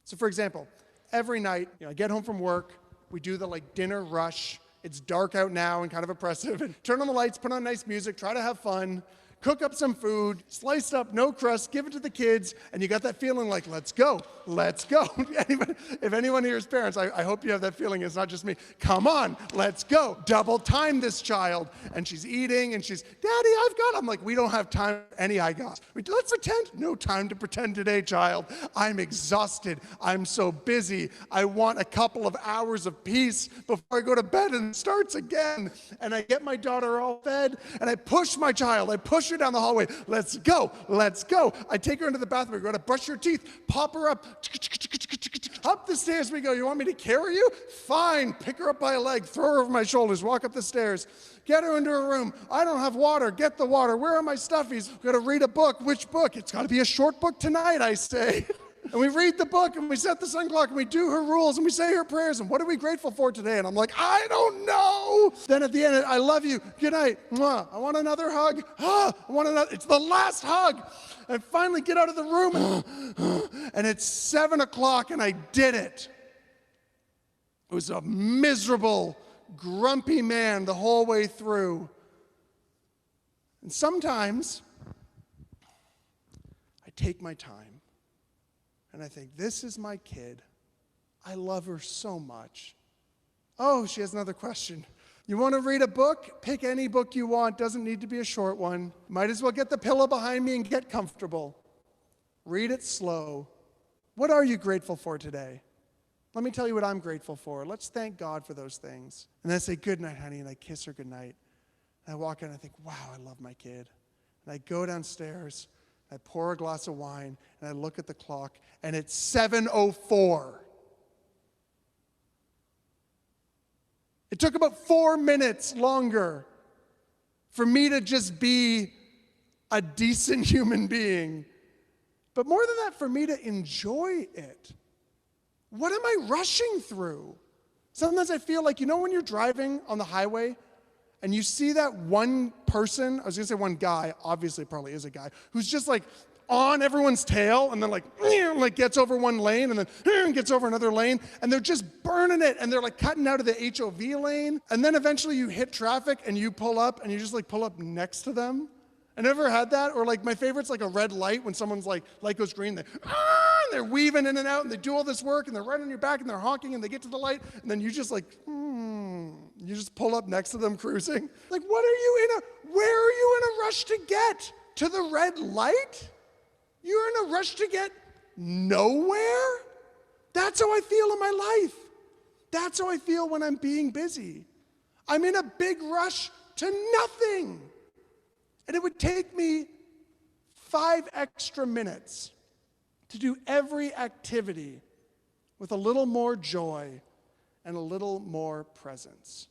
So for example, every night, I get home from work, we do the dinner rush. It's dark out now and kind of oppressive. And turn on the lights, put on nice music, try to have fun, cook up some food, sliced up, no crust, give it to the kids, and you got that feeling like, let's go, let's go. If anyone here is parents, I hope you have that feeling. It's not just me. Come on, let's go. Double time this child. And she's eating, and she's, Daddy, I've got. I'm like, we don't have time for any I got. Let's pretend. No time to pretend today, child. I'm exhausted. I'm so busy. I want a couple of hours of peace before I go to bed and it starts again. And I get my daughter all fed, and I push my child. I push her down the hallway. Let's go. Let's go. I take her into the bathroom. We go to brush your teeth. Pop her up. Up the stairs we go. You want me to carry you? Fine. Pick her up by a leg. Throw her over my shoulders. Walk up the stairs. Get her into her room. I don't have water. Get the water. Where are my stuffies? We've got to read a book. Which book? It's got to be a short book tonight, I say. And we read the book, and we set the sun clock, and we do her rules, and we say her prayers, and what are we grateful for today? And I'm like, I don't know. Then at the end, I love you. Good night. Mwah. I want another hug. I want another. It's the last hug. I finally get out of the room, and it's 7 o'clock, and I did it. It was a miserable, grumpy man the whole way through. And sometimes I take my time. And I think, this is my kid. I love her so much. Oh, she has another question. You want to read a book? Pick any book you want. Doesn't need to be a short one. Might as well get the pillow behind me and get comfortable. Read it slow. What are you grateful for today? Let me tell you what I'm grateful for. Let's thank God for those things. And then I say, good night, honey, and I kiss her good night. And I walk in and I think, wow, I love my kid. And I go downstairs. I pour a glass of wine, and I look at the clock, and it's 7:04. It took about 4 minutes longer for me to just be a decent human being. But more than that, for me to enjoy it. What am I rushing through? Sometimes I feel like, when you're driving on the highway, and you see that one person, I was going to say one guy, obviously it probably is a guy, who's just on everyone's tail and then gets over one lane and then gets over another lane, and they're just burning it, and they're cutting out of the HOV lane, and then eventually you hit traffic and you pull up and you just pull up next to them. I never had that. Or my favorite's a red light when someone's light goes green, they're weaving in and out, and they do all this work, and they're right on your back, and they're honking, and they get to the light, and then you just you just pull up next to them cruising. Where are you in a rush to get? To the red light? You're in a rush to get nowhere? That's how I feel in my life. That's how I feel when I'm being busy. I'm in a big rush to nothing. And it would take me 5 extra minutes to do every activity with a little more joy and a little more presence.